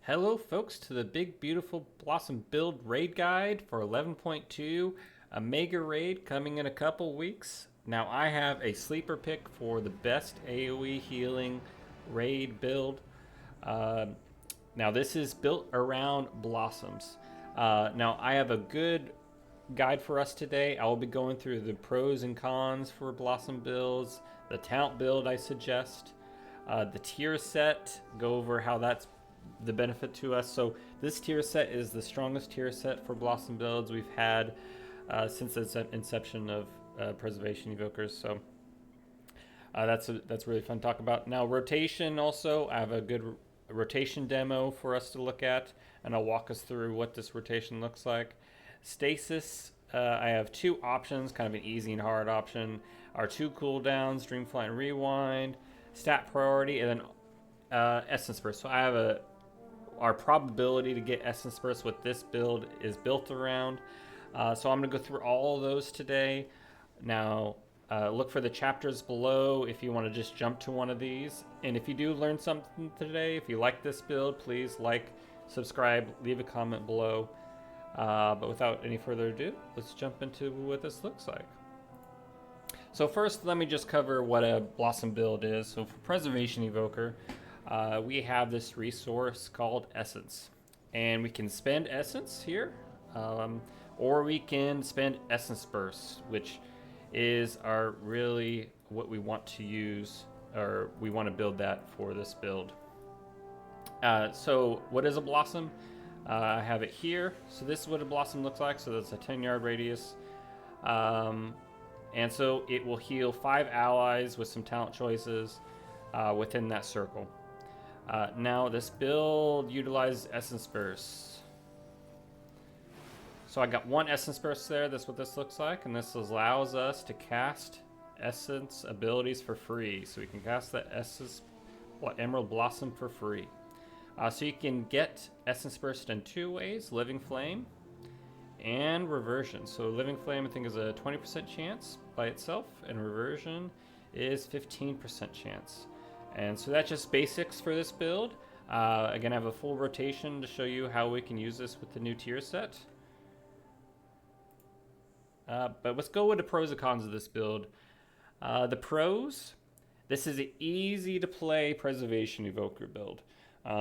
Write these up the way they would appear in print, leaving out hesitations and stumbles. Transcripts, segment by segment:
Hello folks to the Big Beautiful Blossom Build Raid Guide for 11.2, a mega raid coming in a couple weeks. Now I have a sleeper pick for the best AoE healing raid build. Uh, Now this is built around blossoms. Now I have a good guide for us today. I will be going through the pros and cons for blossom builds, the talent build I suggest, the tier set, go over how that's the benefit to us. So this tier set is the strongest tier set for blossom builds we've had since the inception of preservation evokers. So that's really fun to talk about. Now rotation also, I have a good rotation demo for us to look at, and I'll walk us through what this rotation looks like. Stasis, I have two options, kind of an easy and hard option. Our two cooldowns, Dreamflight and Rewind, stat priority, and then Essence Burst. So I have our probability to get Essence Burst with this build is built around. So I'm going to go through all of those today. Now, look for the chapters below if you want to just jump to one of these. And if you do learn something today, if you like this build, please like, subscribe, leave a comment below. But without any further ado, let's jump into what this looks like. So first, let me just cover what a Blossom build is. So for Preservation Evoker, we have this resource called Essence. And we can spend Essence here, or we can spend Essence Burst, which is our really what we want to use, or we want to build that for this build. So what is a Blossom? I have it here. So this is what a Blossom looks like. So that's a 10-yard radius. And so it will heal 5 allies with some talent choices within that circle. Now this build utilizes Essence Burst. So I got one Essence Burst there. That's what this looks like. And this allows us to cast Essence abilities for free. So we can cast the Emerald Blossom for free. So you can get Essence Burst in two ways, Living Flame and Reversion. So Living Flame I think is a 20% chance by itself, and Reversion is 15% chance. And so that's just basics for this build. Again, I have a full rotation to show you how we can use this with the new tier set. But let's go with the pros and cons of this build. The pros, this is an easy to play Preservation Evoker build.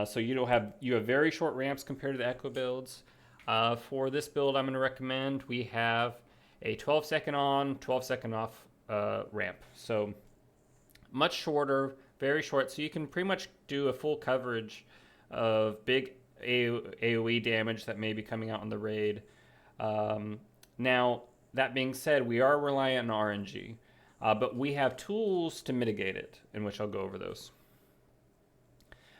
So you have very short ramps compared to the Echo builds. For this build, I'm going to recommend we have a 12-second on, 12-second off ramp. So much shorter, very short. So you can pretty much do a full coverage of big AoE damage that may be coming out in the raid. Now, that being said, we are reliant on RNG, but we have tools to mitigate it, in which I'll go over those.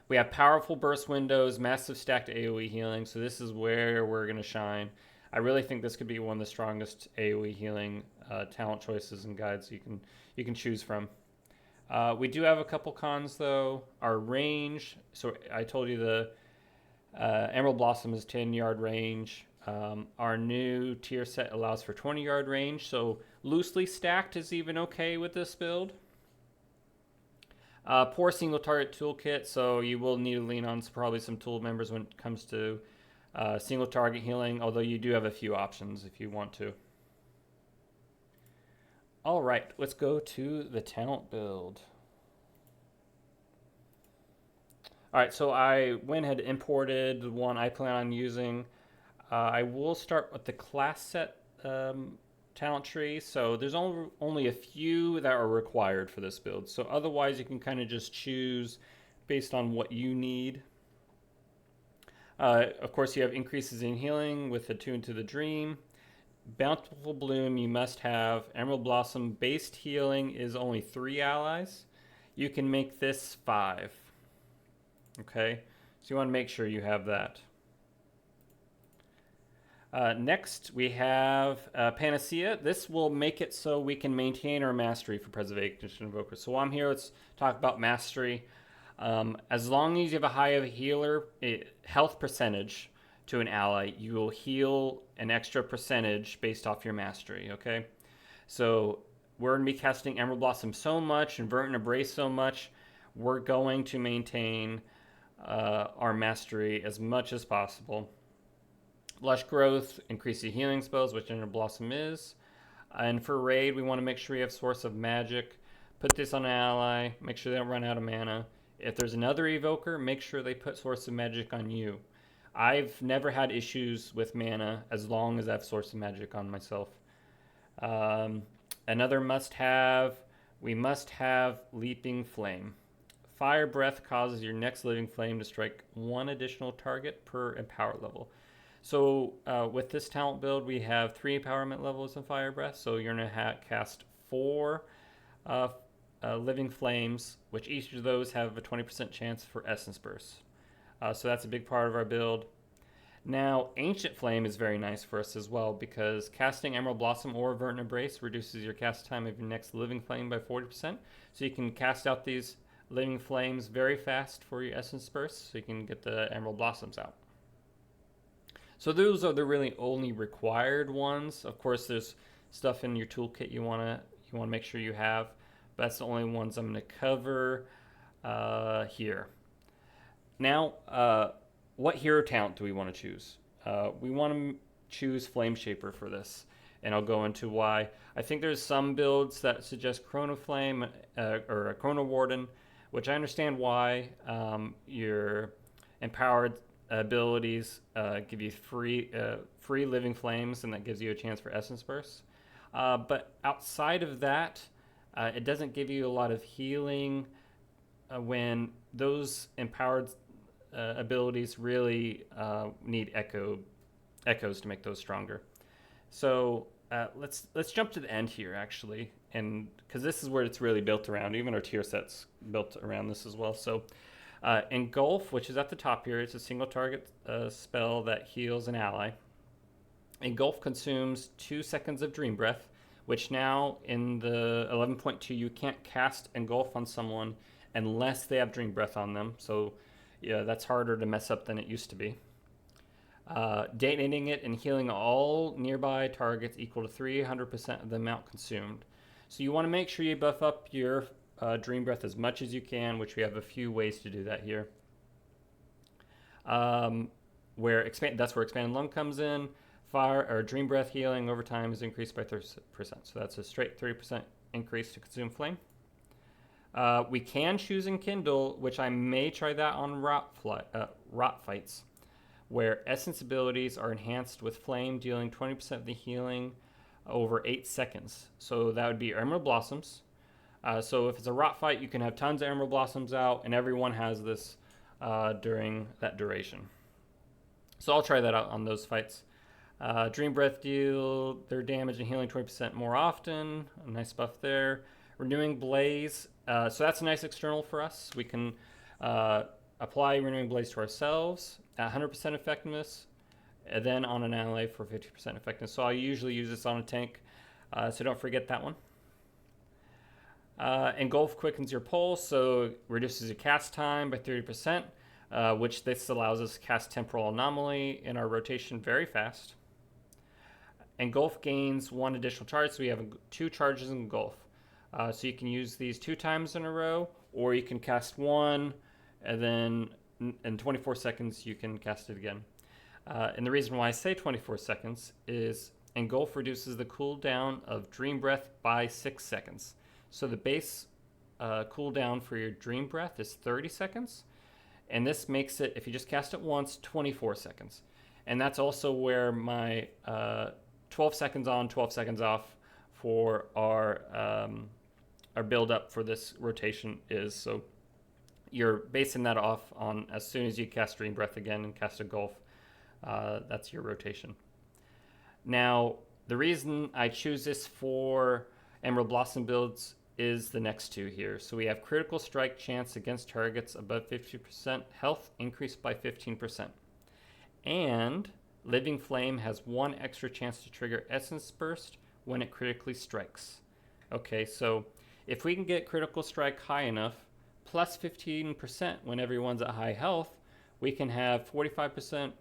We have powerful burst windows, massive stacked AoE healing, so this is where we're going to shine. I really think this could be one of the strongest AoE healing talent choices and guides you can choose from. We do have a couple cons though. Our range, so I told you the Emerald Blossom is 10-yard range. Our new tier set allows for 20-yard range, so loosely stacked is even okay with this build. Poor single target toolkit, so you will need to lean on probably some tool members when it comes to single target healing, although you do have a few options if you want to. All right, let's go to the talent build. All right, so I went ahead and imported the one I plan on using. I will start with the class set talent tree. So there's only a few that are required for this build. So otherwise you can kind of just choose based on what you need. Of course you have increases in healing with Attune to the Dream. Bountiful Bloom you must have. Emerald Blossom based healing is only 3 allies. You can make this 5. Okay, so you want to make sure you have that. Next, we have Panacea. This will make it so we can maintain our mastery for Preservation Evoker. So while I'm here, let's talk about mastery. As long as you have a high healer health percentage to an ally, you will heal an extra percentage based off your mastery, okay? So we're going to be casting Emerald Blossom so much and Verdant Embrace so much, we're going to maintain our mastery as much as possible. Lush Growth, increase your healing spells, which Ender Blossom is. And for raid, we want to make sure you have Source of Magic. Put this on an ally, make sure they don't run out of mana. If there's another Evoker, make sure they put Source of Magic on you. I've never had issues with mana as long as I have Source of Magic on myself. Another must-have, we must have Leaping Flame. Fire Breath causes your next Living Flame to strike one additional target per empower level. So with this talent build, we have 3 empowerment levels of Fire Breath. So you're going to cast 4 Living Flames, which each of those have a 20% chance for Essence Burst. So that's a big part of our build. Now, Ancient Flame is very nice for us as well, because casting Emerald Blossom or Verdant Embrace reduces your cast time of your next Living Flame by 40%. So you can cast out these Living Flames very fast for your Essence Burst, so you can get the Emerald Blossoms out. So those are the really only required ones. Of course, there's stuff in your toolkit you wanna make sure you have, but that's the only ones I'm gonna cover here. Now, what hero talent do we want to choose? We want to choose Flame Shaper for this, and I'll go into why. I think there's some builds that suggest Chrono Flame or a Chrono Warden, which I understand why. Your empowered abilities give you free Living Flames, and that gives you a chance for Essence Burst. But outside of that, it doesn't give you a lot of healing when those empowered abilities really need echoes to make those stronger. So let's jump to the end here, actually, and because this is where it's really built around. Even our tier set's built around this as well. So Engulf, which is at the top here, it's a single target spell that heals an ally. Engulf consumes 2 seconds of Dream Breath, which now in the 11.2 you can't cast Engulf on someone unless they have Dream Breath on them. So yeah, that's harder to mess up than it used to be. Detonating it and healing all nearby targets equal to 300% of the amount consumed. So you want to make sure you buff up your Dream Breath as much as you can, which we have a few ways to do that here. That's where Expanded Lung comes in. Fire or Dream Breath healing over time is increased by 30%. So that's a straight 30% increase to consume flame. We can choose Enkindle, which I may try that on rot fights, where essence abilities are enhanced with flame, dealing 20% of the healing over 8 seconds. So that would be Emerald Blossoms. So if it's a rot fight, you can have tons of Emerald Blossoms out, and everyone has this during that duration. So I'll try that out on those fights. Dream Breath deal their damage and healing 20% more often. A nice buff there. Renewing Blaze. So that's a nice external for us. We can apply Renewing Blaze to ourselves at 100% effectiveness, and then on an ally for 50% effectiveness. So I usually use this on a tank, so don't forget that one. Engulf quickens your pulse, so reduces your cast time by 30%, which this allows us to cast Temporal Anomaly in our rotation very fast. Engulf gains 1 additional charge, so we have 2 charges in Engulf. So you can use these 2 times in a row, or you can cast 1, and then in 24 seconds you can cast it again. And the reason why I say 24 seconds is Engulf reduces the cooldown of Dream Breath by 6 seconds. So the base cooldown for your Dream Breath is 30 seconds, and this makes it, if you just cast it once, 24 seconds. And that's also where my 12 seconds on, 12 seconds off for our build up for this rotation is. So you're basing that off on as soon as you cast Dream Breath again and cast Engulf, that's your rotation. Now, the reason I choose this for Emerald Blossom builds is the next 2 here. So we have Critical Strike chance against targets above 50% health increased by 15%. And Living Flame has 1 extra chance to trigger Essence Burst when it critically strikes. Okay, so if we can get Critical Strike high enough, plus 15% when everyone's at high health, we can have 45%,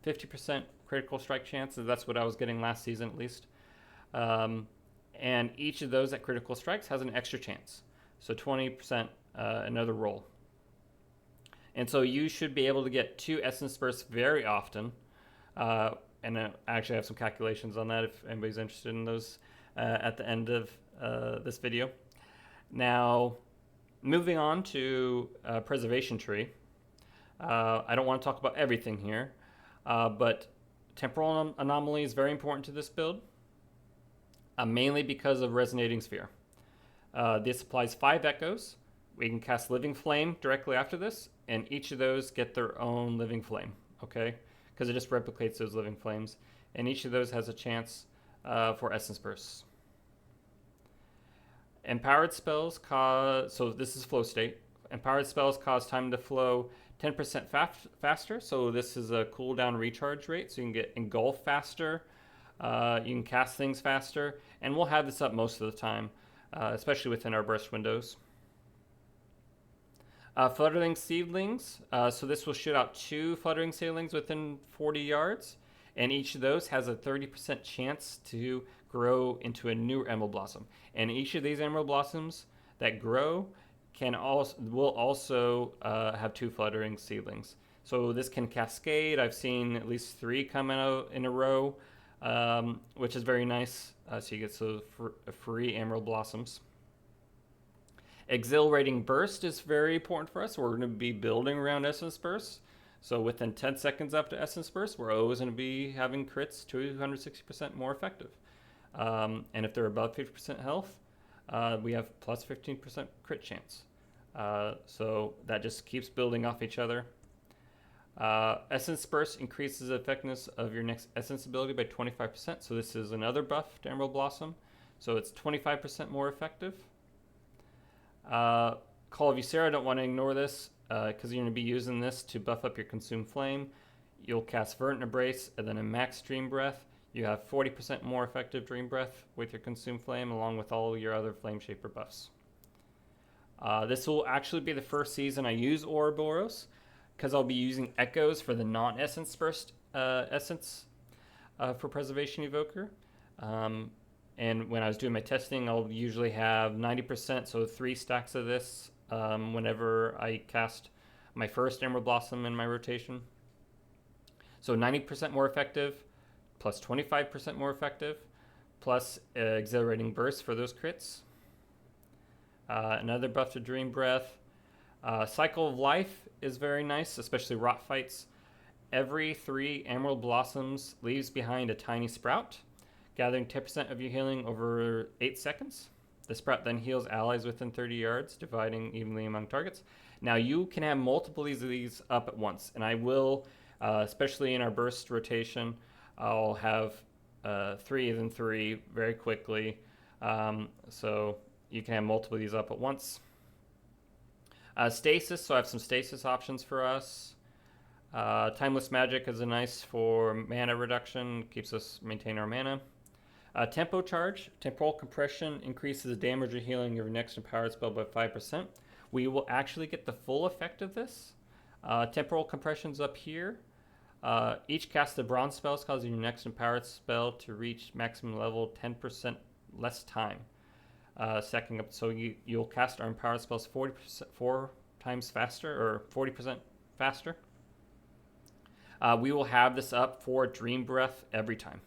50% Critical Strike chances. That's what I was getting last season at least. And each of those at critical strikes has an extra chance. So 20% another roll. And so you should be able to get 2 essence bursts very often. And I actually have some calculations on that if anybody's interested in those at the end of this video. Now, moving on to preservation tree. I don't want to talk about everything here, but temporal anomaly is very important to this build, mainly because of resonating sphere. This applies 5 echoes. We can cast living flame directly after this, and each of those get their own living flame, okay? Because it just replicates those living flames, and each of those has a chance for essence bursts. Empowered spells cause, so this is flow state. Empowered spells cause time to flow 10% faster, so this is a cooldown recharge rate, so you can get Engulf faster, you can cast things faster, and we'll have this up most of the time, especially within our burst windows. Fluttering seedlings, so this will shoot out 2 fluttering seedlings within 40 yards, and each of those has a 30% chance to grow into a new emerald blossom. And each of these emerald blossoms that grow will also have 2 fluttering seedlings. So this can cascade. I've seen at least 3 come out in a row, which is very nice. So you get some free emerald blossoms. Exhilarating burst is very important for us. We're going to be building around essence bursts. So within 10 seconds after essence burst, we're always going to be having crits 260% more effective. And if they're above 50% health, we have plus 15% crit chance. So that just keeps building off each other. Essence burst increases the effectiveness of your next essence ability by 25%. So this is another buff to Emerald Blossom. So it's 25% more effective. Call of Ysera, don't want to ignore this because you're going to be using this to buff up your Consume Flame. You'll cast Verdant Embrace and then a Max Dream Breath. You have 40% more effective Dream Breath with your Consume Flame along with all your other Flame Shaper buffs. This will actually be the first season I use Ouroboros because I'll be using Echoes for the non-Essence Burst essence for Preservation Evoker. And when I was doing my testing, I'll usually have 90%, so 3 stacks of this whenever I cast my first Emerald Blossom in my rotation. So 90% more effective, plus 25% more effective, plus Exhilarating Burst for those crits. Another buff to Dream Breath. Cycle of Life is very nice, especially rot fights. Every 3 Emerald Blossoms leaves behind a tiny sprout, gathering 10% of your healing over 8 seconds. The sprout then heals allies within 30 yards, dividing evenly among targets. Now you can have multiple of these up at once, and I will, especially in our burst rotation, I'll have 3 and 3 very quickly. So you can have multiple of these up at once. Stasis, so I have some stasis options for us. Timeless Magic is nice for mana reduction, keeps us maintain our mana. Tempo Charge, Temporal Compression increases the damage or healing of your next empowered spell by 5%. We will actually get the full effect of this. Temporal Compression's up here. Each casted bronze spells causing your next empowered spell to reach maximum level 10% less time. Stacking up, so you'll cast our empowered spells 4 times faster, or 40% faster. We will have this up for Dream Breath every time,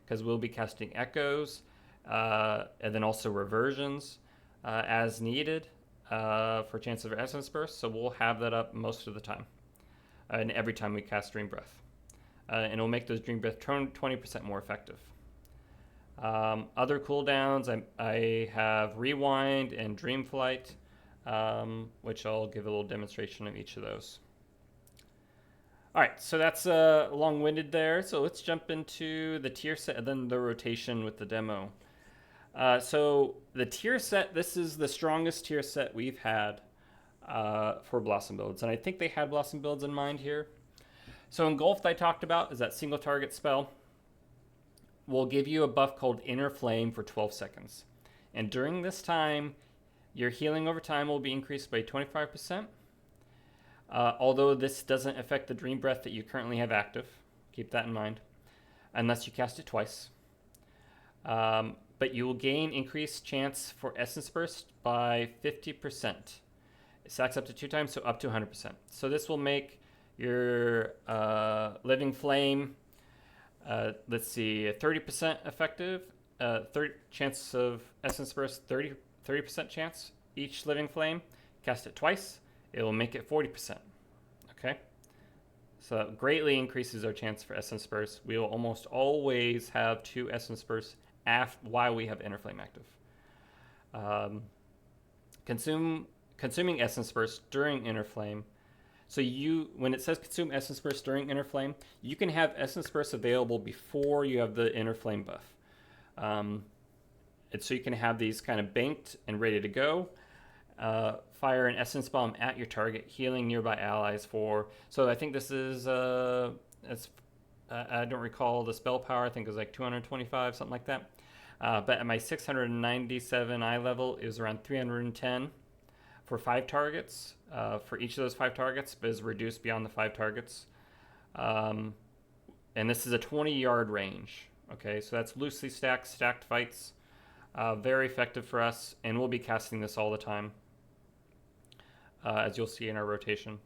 because we'll be casting Echoes, and then also Reversions as needed for chances of Essence Burst, so we'll have that up most of the time, and every time we cast Dream Breath. And it'll make those Dream Breath 20% more effective. Other cooldowns, I have Rewind and Dream Flight, which I'll give a little demonstration of each of those. All right, so that's long-winded there. So let's jump into the tier set and then the rotation with the demo. So the tier set, this is the strongest tier set we've had for Blossom builds. And I think they had Blossom builds in mind here. So Engulfed I talked about is that single target spell. Will give you a buff called Inner Flame for 12 seconds. And during this time, your healing over time will be increased by 25%. Although this doesn't affect the Dream Breath that you currently have active. Keep that in mind. Unless you cast it twice. But you will gain increased chance for Essence Burst by 50%. It stacks up to 2 times, so up to 100%. So this will make your Living Flame, let's see, 30% effective, 30 chance of Essence Burst, 30% chance each Living Flame. Cast it twice, it will make it 40%. Okay? So it greatly increases our chance for Essence Burst. We will almost always have 2 Essence Bursts while we have Inner Flame active. Consuming Essence Burst during Inner Flame. So when it says consume Essence Burst during Inner Flame, you can have Essence Burst available before you have the Inner Flame buff. And so you can have these kind of banked and ready to go. Fire an Essence Bomb at your target, healing nearby allies for... So I think this is... I don't recall the spell power. I think it was like 225, something like that. But at my 697 eye level, it was around 310 for 5 targets. For each of those 5 targets, but is reduced beyond the 5 targets. And this is a 20-yard range. Okay, so that's loosely stacked fights. Very effective for us, and we'll be casting this all the time, as you'll see in our rotation.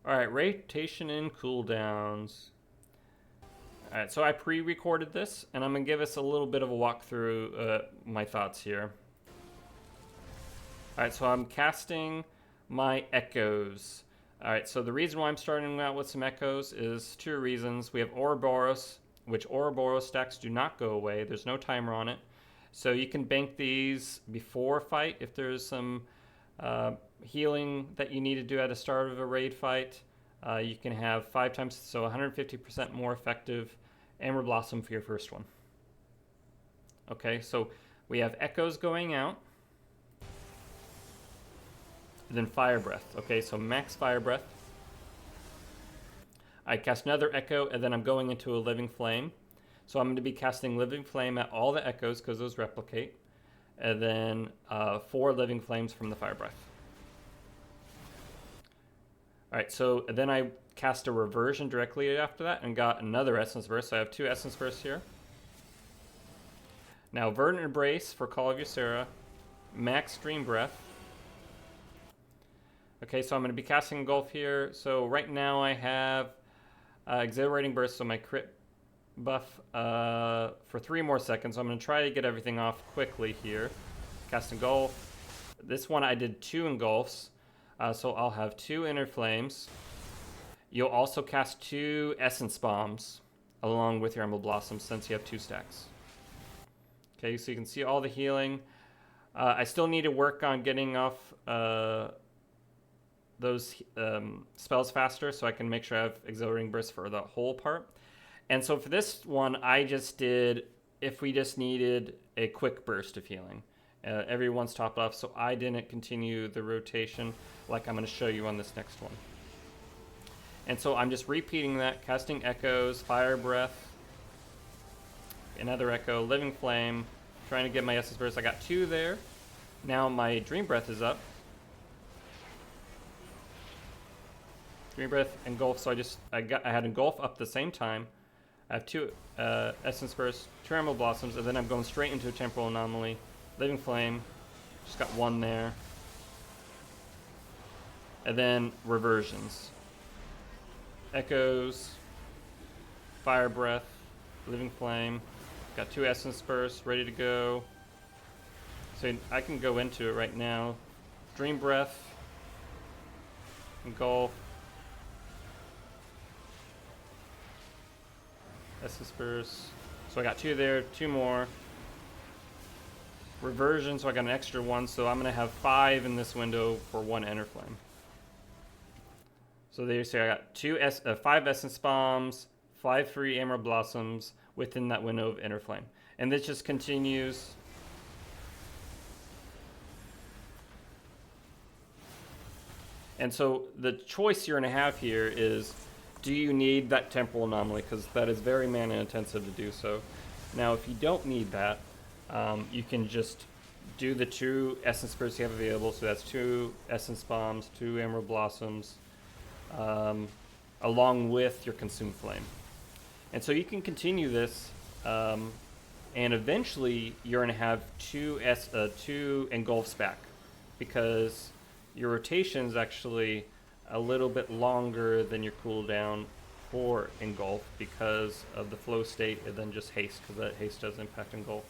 All right, rotation and cooldowns. All right, so I pre-recorded this, and I'm going to give us a little bit of a walkthrough my thoughts here. All right, so I'm casting my Echoes. All right, so the reason why I'm starting out with some Echoes is 2 reasons. We have Ouroboros, which Ouroboros stacks do not go away. There's no timer on it. So you can bank these before a fight if there's some healing that you need to do at the start of a raid fight. You can have 5 times, so 150% more effective Emerald Blossom for your first one. Okay, so we have Echoes going out. And then Fire Breath. Okay, so max Fire Breath. I cast another Echo, and then I'm going into a Living Flame. So I'm going to be casting Living Flame at all the Echoes because those replicate. And then 4 Living Flames from the Fire Breath. Alright, so then I cast a Reversion directly after that and got another Essence Burst. So I have 2 Essence Bursts here. Now Verdant Embrace for Call of Ysera. Max Dream Breath. Okay, so I'm going to be casting Engulf here. So right now I have Exhilarating Burst, so my crit buff for 3 more seconds. So I'm going to try to get everything off quickly here. Cast Engulf. This one I did 2 Engulfs, so I'll have 2 Inner Flames. You'll also cast 2 Essence Bombs along with your Emerald Blossoms since you have 2 stacks. Okay, so you can see all the healing. I still need to work on getting off those spells faster so I can make sure I have Exhilarating Burst for the whole part. And so for this one, I just did if we just needed a quick burst of healing. Everyone's topped off, so I didn't continue the rotation like I'm going to show you on this next one. And so I'm just repeating that, casting Echoes, Fire Breath, another Echo, Living Flame, trying to get my Essence Burst. I got 2 there. Now my Dream Breath is up. Dream Breath, Engulf, so I had Engulf up at the same time. I have 2 Essence Bursts, 2 Emerald Blossoms, and then I'm going straight into a Temporal Anomaly. Living Flame, just got 1 there. And then Reversions. Echoes, Fire Breath, Living Flame, got 2 Essence Bursts ready to go. So I can go into it right now. Dream Breath, Engulf, Essence Burst. So I got 2 there, 2 more. Reversion, so I got an extra 1, so I'm going to have 5 in this window for 1 Inner Flame. So there you see I got 5 Essence Bombs, 5 free Emerald Blossoms within that window of Inner Flame. And this just continues. And so the choice you're going to have here is, do you need that Temporal Anomaly? Because that is very mana intensive to do so. Now, if you don't need that, you can just do the 2 Essence Bursts you have available. So that's 2 Essence Bombs, 2 Emerald Blossoms, along with your Consume Flame. And so you can continue this, and eventually you're going to have 2 Engulfs back. Because your rotation is actually a little bit longer than your cooldown for Engulf because of the flow state and then just haste, because that haste does impact Engulf.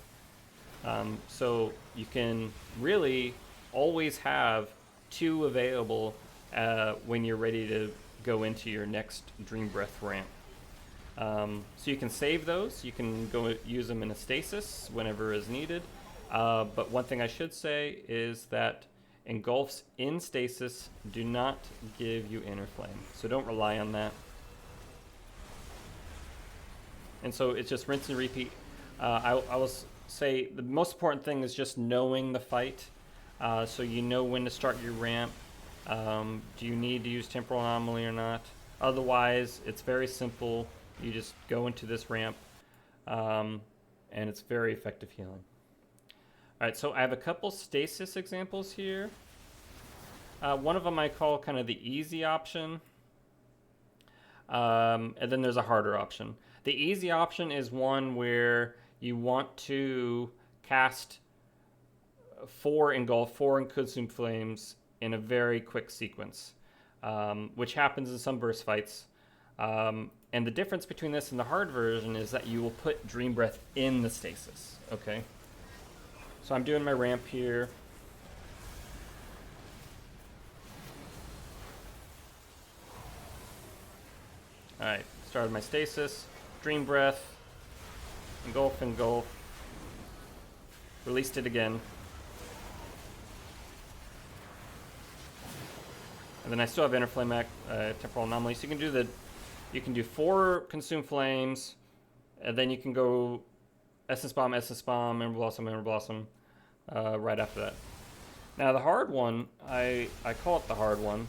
So you can really always have 2 available when you're ready to go into your next Dream Breath ramp. So you can save those. You can go use them in a stasis whenever is needed. But one thing I should say is that Engulfs in stasis do not give you Inner Flame, so don't rely on that. And so it's just rinse and repeat. I will say the most important thing is just knowing the fight, so you know when to start your ramp. Do you need to use Temporal Anomaly or not? Otherwise, it's very simple. You just go into this ramp, and it's very effective healing. All right, so I have a couple stasis examples here. One of them I call kind of the easy option, and then there's a harder option. The easy option is one where you want to cast 4 Engulf, 4 Consume Flames in a very quick sequence, which happens in some burst fights. And the difference between this and the hard version is that you will put Dream Breath in the stasis, okay? So I'm doing my ramp here. Alright, started my stasis, Dream Breath, Engulf, Engulf, released it again. And then I still have Inner Flame Temporal Anomaly. So you can do 4 Consume Flames, and then you can go Essence Bomb, Ember Blossom, right after that. Now the hard one, I call it the hard one,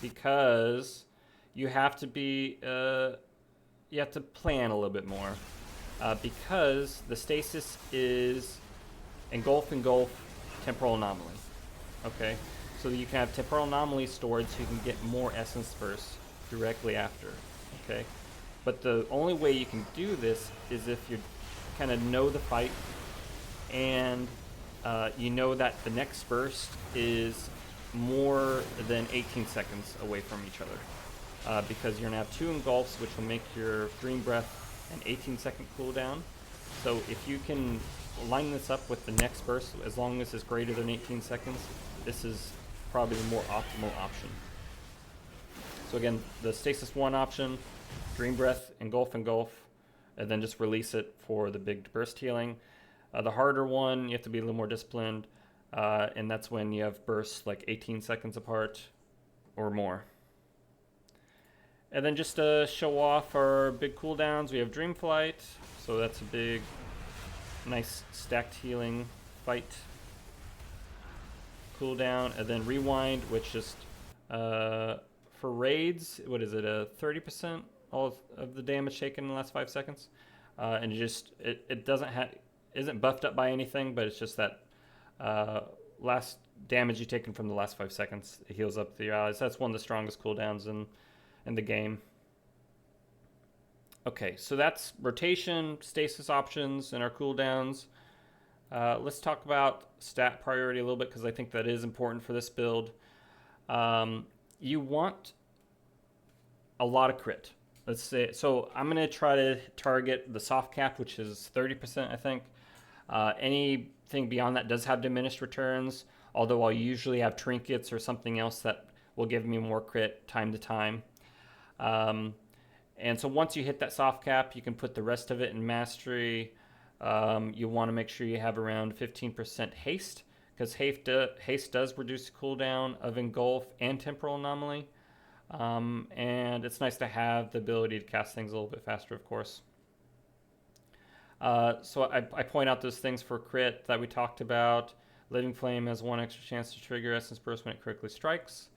because you have to plan a little bit more, because the stasis is Engulf, Temporal Anomaly. Okay, so you can have Temporal Anomaly stored so you can get more Essence Burst directly after. Okay, but the only way you can do this is if you kind of know the fight and you know that the next burst is more than 18 seconds away from each other, because you're going to have 2 Engulfs, which will make your Dream Breath an 18-second cooldown. So if you can line this up with the next burst, as long as it's greater than 18 seconds, this is probably the more optimal option. So again, the Stasis 1 option, Dream Breath, Engulf, and then just release it for the big burst healing. The harder one, you have to be a little more disciplined, and that's when you have bursts like 18 seconds apart or more. And then just to show off our big cooldowns, we have Dream Flight, so that's a big, nice stacked healing fight cooldown. And then Rewind, which just, for raids, what is it, 30% all of the damage taken in the last 5 seconds? And it isn't buffed up by anything, but it's just that last damage you've taken from the last 5 seconds, it heals up the allies. That's one of the strongest cooldowns in the game. Okay, so that's rotation, stasis options, and our cooldowns. Let's talk about stat priority a little bit, because I think that is important for this build. You want a lot of crit. Let's say, so I'm going to try to target the soft cap, which is 30%, I think. Anything beyond that does have diminished returns, although I'll usually have trinkets or something else that will give me more crit time to time. And so once you hit that soft cap, you can put the rest of it in mastery. You want to make sure you have around 15% haste, because haste does reduce the cooldown of Engulf and Temporal Anomaly. And it's nice to have the ability to cast things a little bit faster, of course. So I point out those things for crit that we talked about. Living Flame has 1 extra chance to trigger Essence Burst when it critically strikes.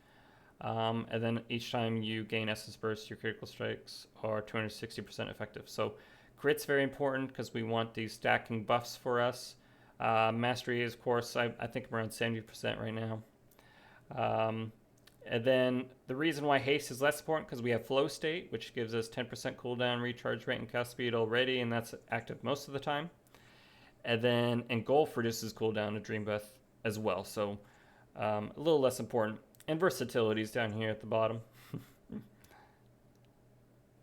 And then each time you gain Essence Burst, your critical strikes are 260% effective. So crit's very important because we want these stacking buffs for us. Mastery is, of course, I think I'm around 70% right now. And then the reason why haste is less important because we have flow state, which gives us 10% cooldown, recharge rate, and cast speed already, and that's active most of the time. And then Engulf reduces cooldown to Dream Breath as well. So A little less important. And versatility is down here at the bottom.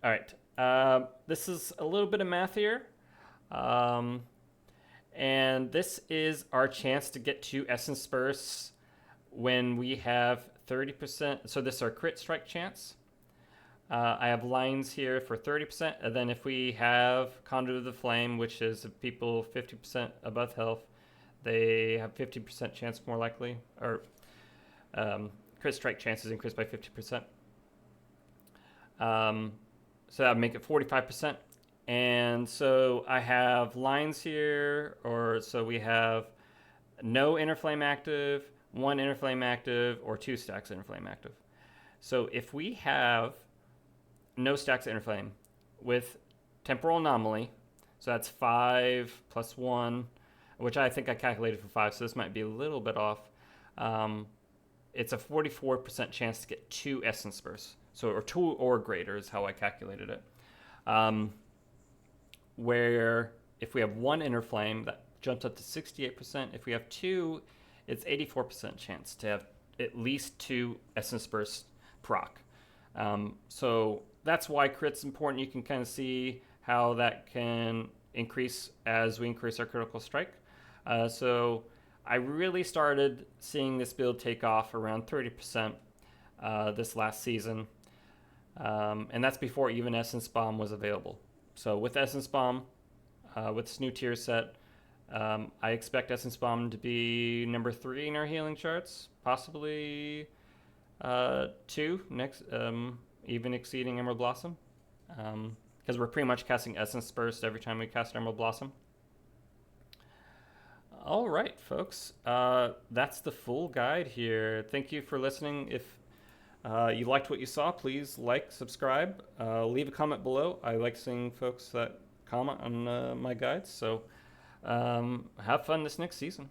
All right. This is a little bit of math here. And this is our chance to get to Essence Bursts when we have 30%. So this is our crit strike chance. I have lines here for 30%. And then if we have Conduit of the Flame, which is if people 50% above health, they have 50% chance more likely. Or crit strike chances increased by 50%. So that would make it 45%. And so I have lines here, or so we have no Inner Flame active, 1 Inner Flame active, or 2 stacks Inner Flame active. So if we have no stacks Inner Flame with Temporal Anomaly, so that's 5 plus 1, which I think I calculated for 5, so this might be a little bit off. It's a 44% chance to get 2 Essence Bursts. So, or 2 or greater is how I calculated it. Where if we have 1 Inner Flame, that jumps up to 68%. If we have 2, it's 84% chance to have at least 2 Essence Bursts proc. So that's why crit's important. You can kind of see how that can increase as we increase our critical strike. So I really started seeing this build take off around 30% this last season. And that's before even Essence Bomb was available. So with Essence Bomb, with this new tier set, I expect Essence Bomb to be number 3 in our healing charts, possibly 2 next, even exceeding Emerald Blossom, because we're pretty much casting Essence Burst every time we cast Emerald Blossom. All right, folks, that's the full guide here. Thank you for listening. If you liked what you saw, please like, subscribe, leave a comment below. I like seeing folks that comment on my guides. So have fun this next season.